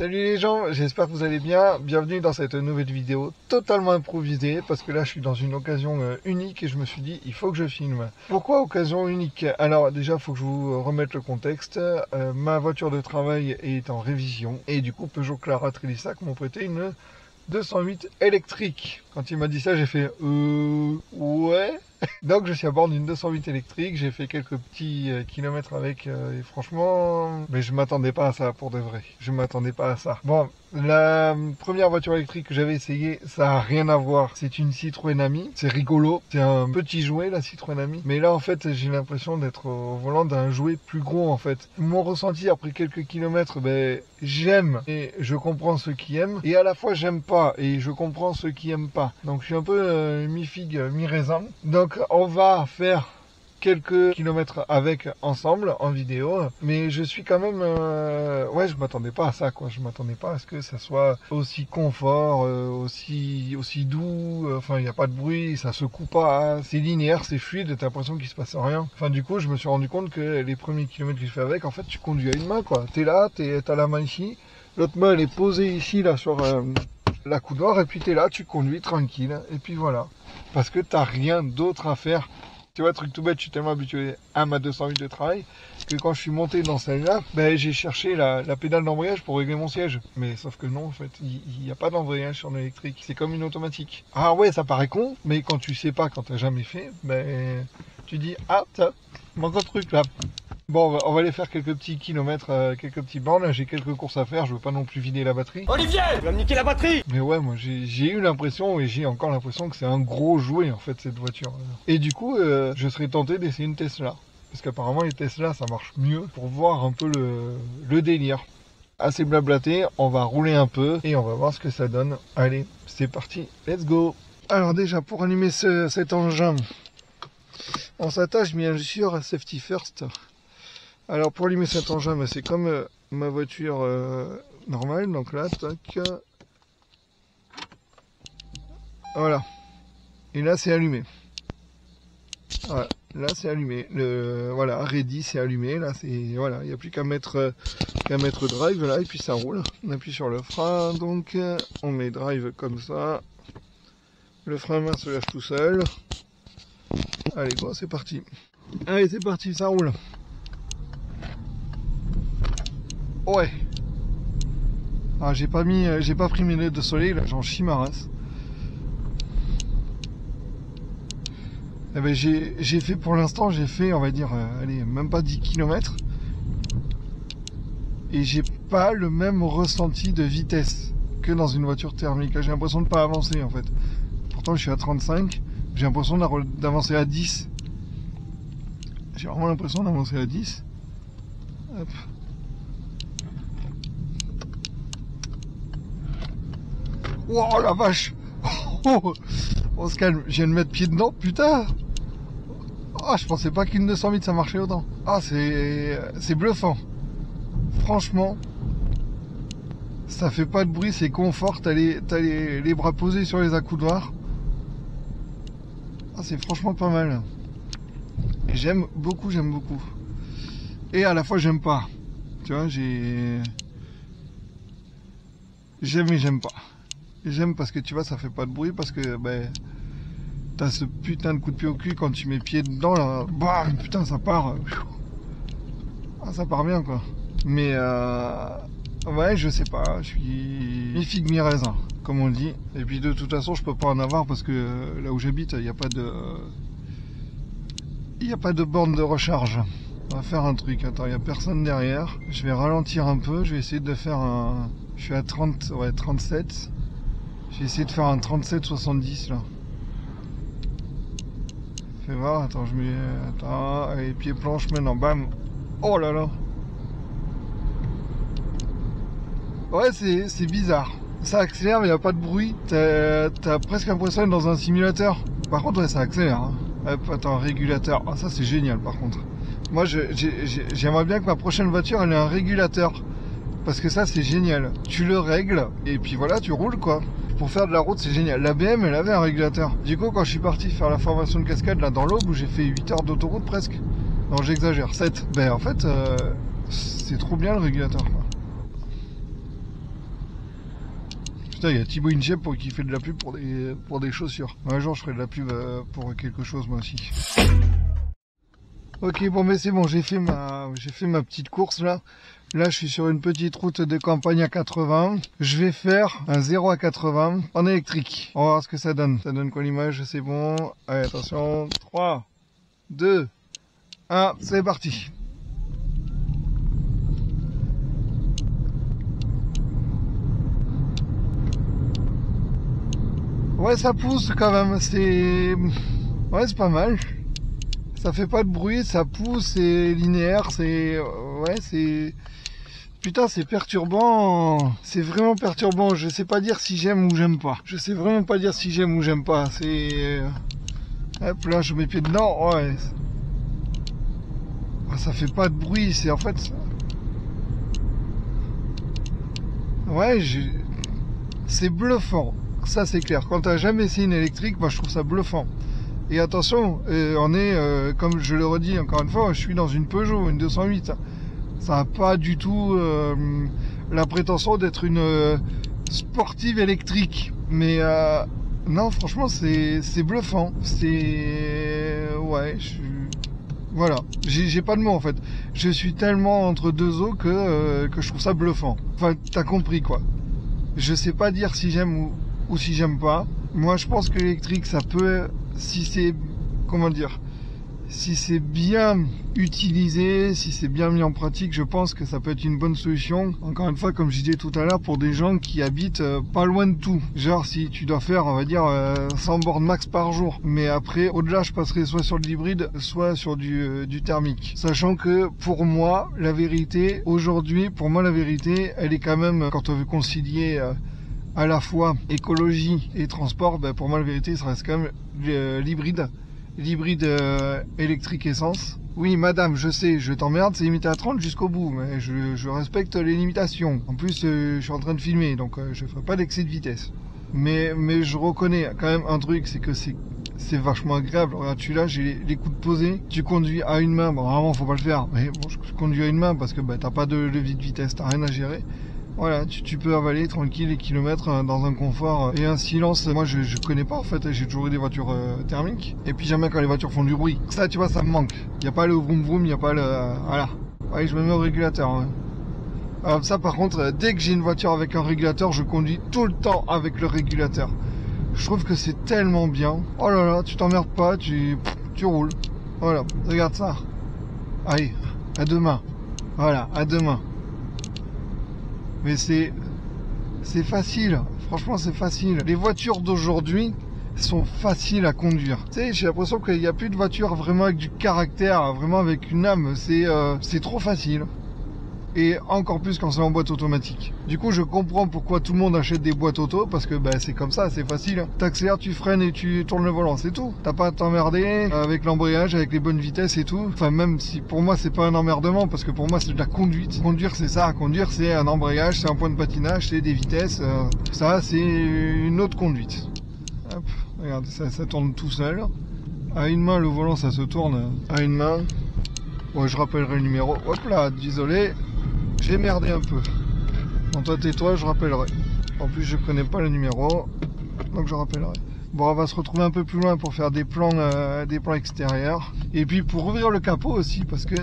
Salut les gens, j'espère que vous allez bien. Bienvenue dans cette nouvelle vidéo totalement improvisée parce que là je suis dans une occasion unique et je me suis dit il faut que je filme. Pourquoi occasion unique? Alors déjà il faut que je vous remette le contexte. Ma voiture de travail est en révision et du coup Peugeot Clara Trélissac m'ont prêté une 208 électrique. Quand il m'a dit ça j'ai fait ouais. Donc je suis à bord d'une 208 électrique, j'ai fait quelques petits kilomètres avec et franchement, mais je m'attendais pas à ça pour de vrai. Je m'attendais pas à ça. Bon, la première voiture électrique que j'avais essayé, ça a rien à voir. C'est une Citroën Ami, c'est rigolo, c'est un petit jouet la Citroën Ami. Mais là en fait, j'ai l'impression d'être au volant d'un jouet plus gros en fait. Mon ressenti après quelques kilomètres, ben j'aime et je comprends ceux qui aiment et à la fois j'aime pas et je comprends ceux qui aiment pas. Donc je suis un peu mi-figue, mi-raisin. Donc on va faire quelques kilomètres avec ensemble en vidéo, mais je suis quand même ouais, je m'attendais pas à ça quoi. Je m'attendais pas à ce que ça soit aussi confort, aussi doux, enfin il n'y a pas de bruit, ça se coupe pas, c'est linéaire, c'est fluide, t'as l'impression qu'il se passe rien. Enfin du coup je me suis rendu compte que les premiers kilomètres que je fais avec, en fait tu conduis à une main quoi. T'es là, t'as la main ici, l'autre main elle est posée ici là sur la coudoir et puis t'es là, tu conduis tranquille et puis voilà. Parce que t'as rien d'autre à faire. Tu vois, truc tout bête, je suis tellement habitué à ma 208 de travail que quand je suis monté dans celle-là, ben, j'ai cherché la pédale d'embrayage pour régler mon siège. Mais sauf que non, en fait, il n'y a pas d'embrayage sur l'électrique. C'est comme une automatique. Ah ouais, ça paraît con, mais quand tu sais pas, quand t'as jamais fait, ben, tu dis, ah, ça, manque un truc là. Bon, on va aller faire quelques petits kilomètres, quelques petits bornes. J'ai quelques courses à faire, je veux pas non plus vider la batterie. Olivier, tu vas me niquer la batterie! Mais ouais, moi j'ai eu l'impression, et j'ai encore l'impression que c'est un gros jouet en fait cette voiture. Et du coup, je serais tenté d'essayer une Tesla. Parce qu'apparemment les Tesla ça marche mieux pour voir un peu le délire. Assez blablaté, on va rouler un peu et on va voir ce que ça donne. Allez, c'est parti, let's go! Alors déjà, pour allumer cet engin, on s'attache bien sûr à Safety First. Alors pour allumer cet engin, ben, c'est comme ma voiture normale, donc là, tac, voilà, et là c'est allumé, voilà, là c'est allumé, voilà, ready c'est allumé, là c'est, voilà, il n'y a plus qu'à mettre drive là, et puis ça roule, on appuie sur le frein, donc on met drive comme ça, le frein main se lâche tout seul, allez bon c'est parti, allez c'est parti, ça roule. Ouais. Ah, j'ai pas pris mes lunettes de soleil, là, j'en chie ma race. Eh ben, j'ai fait, pour l'instant, j'ai fait, on va dire, allez, même pas 10 km. Et j'ai pas le même ressenti de vitesse que dans une voiture thermique. Là, j'ai l'impression de pas avancer, en fait. Pourtant, je suis à 35. J'ai l'impression d'avancer à 10. J'ai vraiment l'impression d'avancer à 10. Hop. Oh la vache! Oh, on se calme, je viens de mettre pied dedans, putain! Ah, je pensais pas qu'une 208 ça marchait autant. Ah, c'est bluffant. Franchement, ça fait pas de bruit, c'est confort, t'as les bras posés sur les accoudoirs. Ah, c'est franchement pas mal. J'aime beaucoup, j'aime beaucoup. Et à la fois, j'aime pas. Tu vois, j'aime et j'aime pas. J'aime parce que tu vois ça fait pas de bruit, parce que ben t'as ce putain de coup de pied au cul quand tu mets pied dedans là, bam, putain ça part, ah, ça part bien quoi. Mais ouais je sais pas, je suis mi-figue mi-raisin comme on dit. Et puis de toute façon je peux pas en avoir parce que là où j'habite il n'y a pas de borne de recharge. On va faire un truc, attends, il n'y a personne derrière, je vais ralentir un peu, je vais essayer de faire un, je suis à 30, ouais 37. J'ai essayé de faire un 37-70 là. Fais voir, attends, je mets. Attends, allez, pied planche maintenant, bam. Oh là là. Ouais, c'est bizarre. Ça accélère, mais il n'y a pas de bruit. T'as presque l'impression d'être dans un simulateur. Par contre, ouais, ça accélère. Hein. Hop, attends, régulateur. Ah, ça c'est génial par contre. Moi, j'aimerais bien que ma prochaine voiture, elle ait un régulateur. Parce que ça, c'est génial. Tu le règles, et puis voilà, tu roules quoi. Pour faire de la route, c'est génial. La BM, elle avait un régulateur. Du coup, quand je suis parti faire la formation de cascade, là, dans l'Aube, où j'ai fait 8 heures d'autoroute presque. Non, j'exagère, 7. Ben, en fait, c'est trop bien le régulateur, quoi. Putain, il y a Thibaut InShape qui fait de la pub pour des chaussures. Un jour, je ferai de la pub pour quelque chose, moi aussi. Ok, bon, mais c'est bon, j'ai fait ma petite course, là. Là, je suis sur une petite route de campagne à 80. Je vais faire un 0 à 80 en électrique. On va voir ce que ça donne. Ça donne quoi l'image? C'est bon. Allez, attention. 3, 2, 1, c'est parti. Ouais, ça pousse quand même, ouais, c'est pas mal. Ça fait pas de bruit, ça pousse, c'est linéaire, ouais, putain, c'est perturbant. C'est vraiment perturbant. Je sais pas dire si j'aime ou j'aime pas. Je sais vraiment pas dire si j'aime ou j'aime pas. Hop, là, je mets pied dedans, ouais. Ça fait pas de bruit, c'est en fait... Ouais, c'est bluffant. Ça, c'est clair. Quand t'as jamais essayé une électrique, moi, je trouve ça bluffant. Et attention, on est, comme je le redis encore une fois, je suis dans une Peugeot, une 208. Ça n'a pas du tout la prétention d'être une sportive électrique. Mais non, franchement, c'est bluffant. Ouais, voilà, j'ai pas de mots en fait. Je suis tellement entre deux eaux que je trouve ça bluffant. Enfin, t'as compris quoi. Je sais pas dire si j'aime ou si j'aime pas. Moi, je pense que l'électrique, ça peut, si c'est, comment dire, si c'est bien utilisé, si c'est bien mis en pratique, je pense que ça peut être une bonne solution. Encore une fois, comme je disais tout à l'heure, pour des gens qui habitent pas loin de tout. Genre, si tu dois faire, on va dire, 100 bornes max par jour. Mais après, au-delà, je passerai soit sur de l'hybride, soit sur du thermique. Sachant que, pour moi, la vérité, aujourd'hui, pour moi, la vérité, elle est quand même, quand on veut concilier à la fois écologie et transport, ben pour moi, la vérité, ça reste quand même l'hybride. L'hybride électrique essence. Oui, madame, je sais, je t'emmerde, c'est limité à 30 jusqu'au bout, mais je respecte les limitations. En plus, je suis en train de filmer, donc je ferai pas d'excès de vitesse. Mais je reconnais quand même un truc, c'est que c'est vachement agréable. Regarde, celui-là, j'ai les coudes posés. Tu conduis à une main, bon, vraiment, faut pas le faire. Mais bon, je conduis à une main parce que bah, t'as pas de levier de vitesse, t'as rien à gérer. Voilà, tu peux avaler tranquille les kilomètres dans un confort et un silence. Moi, je connais pas en fait. J'ai toujours eu des voitures thermiques. Et puis jamais quand les voitures font du bruit. Ça, tu vois, ça me manque. Il n'y a pas le vroom vroom, il n'y a pas le... Voilà. Ouais, je me mets au régulateur. Hein. Alors ça, par contre, dès que j'ai une voiture avec un régulateur, je conduis tout le temps avec le régulateur. Je trouve que c'est tellement bien. Oh là là, tu t'emmerdes pas, tu roules. Voilà, regarde ça. Allez, à demain. Voilà, à demain. Mais c'est facile, franchement c'est facile. Les voitures d'aujourd'hui sont faciles à conduire. Tu sais, j'ai l'impression qu'il n'y a plus de voitures vraiment avec du caractère, vraiment avec une âme. C'est trop facile. Et encore plus quand c'est en boîte automatique. Du coup, je comprends pourquoi tout le monde achète des boîtes auto, parce que bah, c'est comme ça, c'est facile. T'accélères, tu freines et tu tournes le volant, c'est tout. T'as pas à t'emmerder avec l'embrayage, avec les bonnes vitesses et tout. Enfin, même si pour moi, c'est pas un emmerdement, parce que pour moi, c'est de la conduite. Conduire, c'est ça. Conduire, c'est un embrayage, c'est un point de patinage, c'est des vitesses. Ça, c'est une autre conduite. Hop, regarde, ça tourne tout seul. À une main, le volant, ça se tourne à une main. Ouais, je rappellerai le numéro. Hop là, désolé. J'ai merdé un peu. Bon, toi tais-toi, je rappellerai. En plus, je connais pas le numéro, donc je rappellerai. Bon, on va se retrouver un peu plus loin pour faire des plans extérieurs. Et puis pour ouvrir le capot aussi, parce que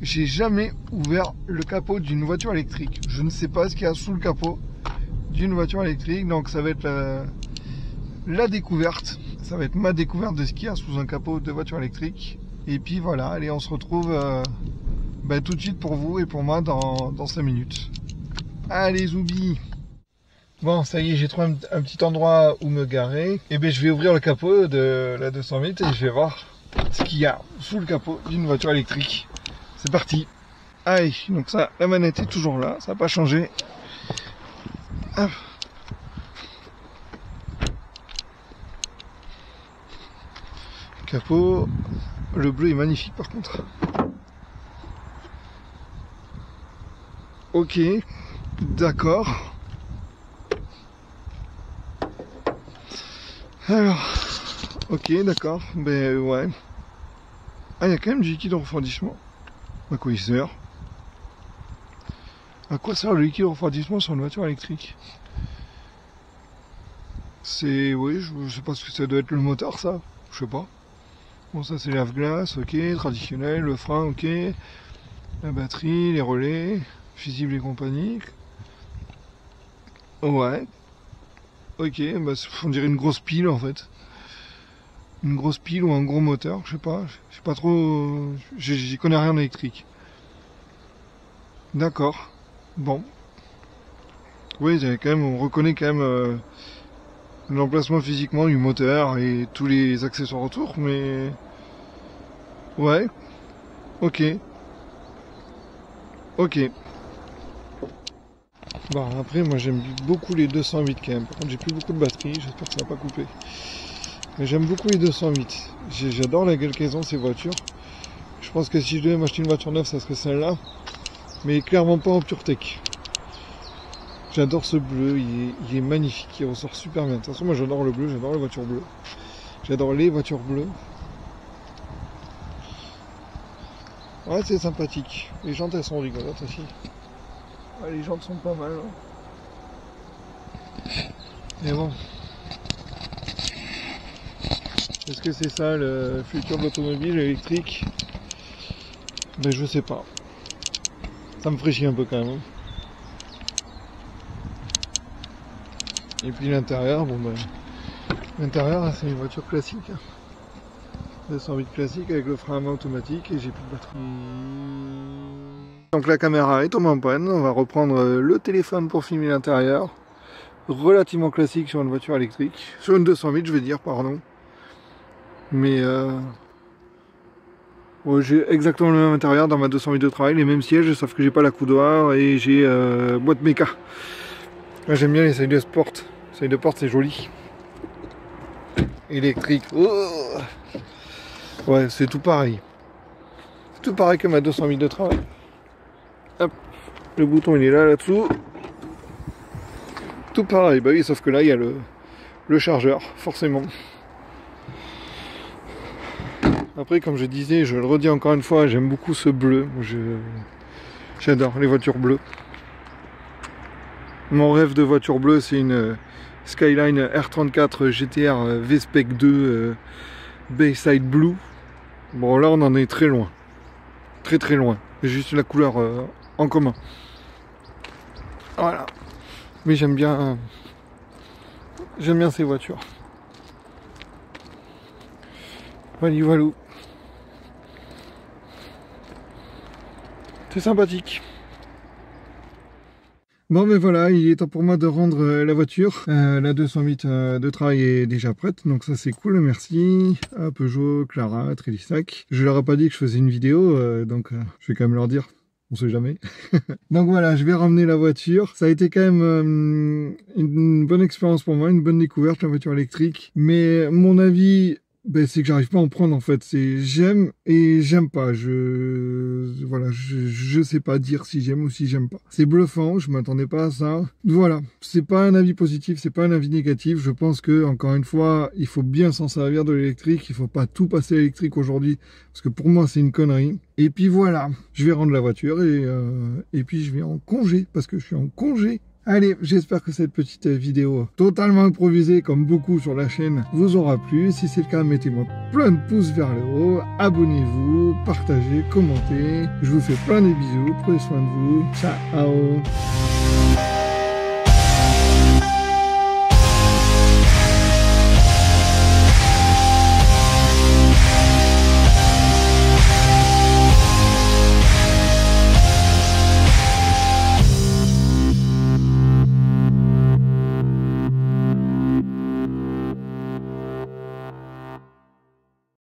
j'ai jamais ouvert le capot d'une voiture électrique. Je ne sais pas ce qu'il y a sous le capot d'une voiture électrique, donc ça va être la découverte. Ça va être ma découverte de ce qu'il y a sous un capot de voiture électrique. Et puis voilà, allez, on se retrouve... tout de suite pour vous et pour moi dans 5 minutes. Allez Zoubi. Bon, ça y est, j'ai trouvé un petit endroit où me garer. Et bien je vais ouvrir le capot de la 208 et je vais voir ce qu'il y a sous le capot d'une voiture électrique. C'est parti. Allez, donc ça, la manette est toujours là, ça n'a pas changé. Hop. Capot, le bleu est magnifique par contre. Ok, d'accord. Alors, ok, d'accord, ben ouais. Ah, il y a quand même du liquide de refroidissement. À quoi il sert? À quoi sert le liquide de refroidissement sur une voiture électrique? C'est, oui, je sais pas ce que ça doit être le moteur, ça. Je sais pas. Bon, ça c'est lave-glace, ok, traditionnel, le frein, ok. La batterie, les relais, fusibles et compagnie. Ouais. Ok, bah, on dirait une grosse pile en fait. Une grosse pile ou un gros moteur, je sais pas. Je sais pas trop. J'y connais rien en électrique. D'accord. Bon. Oui, on reconnaît quand même l'emplacement physiquement du moteur et tous les accessoires autour, mais ouais, ok, ok. Bon, après, moi j'aime beaucoup les 208 quand même. Par contre, j'ai plus beaucoup de batterie, j'espère que ça va pas couper. Mais j'aime beaucoup les 208. J'adore la gueule de ces voitures. Je pense que si je devais m'acheter une voiture neuve, ça serait celle-là. Mais clairement pas en PureTech. J'adore ce bleu, il est magnifique, il ressort super bien. De toute façon, moi j'adore le bleu, j'adore les voitures bleues. J'adore les voitures bleues. Ouais, c'est sympathique. Les jantes, elles sont rigolotes aussi. Ouais, les jantes sont pas mal. Hein. Mais bon. Est-ce que c'est ça le futur de l'automobile électrique? Ben je sais pas. Ça me ferait chier un peu quand même. Et puis l'intérieur, bon ben. L'intérieur, c'est une voiture classique. 208 classique avec le frein à main automatique et j'ai plus de batterie. Donc la caméra est tombée en panne. On va reprendre le téléphone pour filmer l'intérieur. Relativement classique sur une voiture électrique. Sur une 208, je vais dire, pardon. Mais ouais, j'ai exactement le même intérieur dans ma 208 de travail, les mêmes sièges, sauf que j'ai pas la coudoir et j'ai boîte méca. J'aime bien les side de sport. Side de porte, c'est joli. Électrique. Oh, ouais, c'est tout pareil. C'est tout pareil que ma 208 de travail. Hop, le bouton il est là-dessous. Tout pareil, bah oui, sauf que là il y a le chargeur, forcément. Après, comme je disais, je le redis encore une fois, j'aime beaucoup ce bleu. J'adore les voitures bleues. Mon rêve de voiture bleue, c'est une Skyline R34 GTR V-Spec 2 Bayside Blue. Bon, là, on en est très loin. Très très loin. C'est juste la couleur en commun. Voilà. Mais j'aime bien ces voitures. Voilà. C'est sympathique. Bon mais voilà, il est temps pour moi de rendre la voiture. La 208 de travail est déjà prête, donc ça c'est cool, merci à Peugeot, Clara, Trélissac. Je leur ai pas dit que je faisais une vidéo, donc je vais quand même leur dire, on sait jamais. Donc voilà, je vais ramener la voiture. Ça a été quand même une bonne expérience pour moi, une bonne découverte la voiture électrique. Mais mon avis, ben, c'est que j'arrive pas à en prendre en fait. C'est j'aime et j'aime pas. Voilà, je sais pas dire si j'aime ou si j'aime pas. C'est bluffant, je m'attendais pas à ça. Voilà, c'est pas un avis positif, c'est pas un avis négatif. Je pense que encore une fois, il faut bien s'en servir de l'électrique. Il faut pas tout passer à l'électrique aujourd'hui parce que pour moi c'est une connerie. Et puis voilà, je vais rendre la voiture et puis je vais en congé parce que je suis en congé. Allez, j'espère que cette petite vidéo totalement improvisée comme beaucoup sur la chaîne vous aura plu. Si c'est le cas, mettez-moi plein de pouces vers le haut, abonnez-vous, partagez, commentez. Je vous fais plein de bisous, prenez soin de vous. Ciao.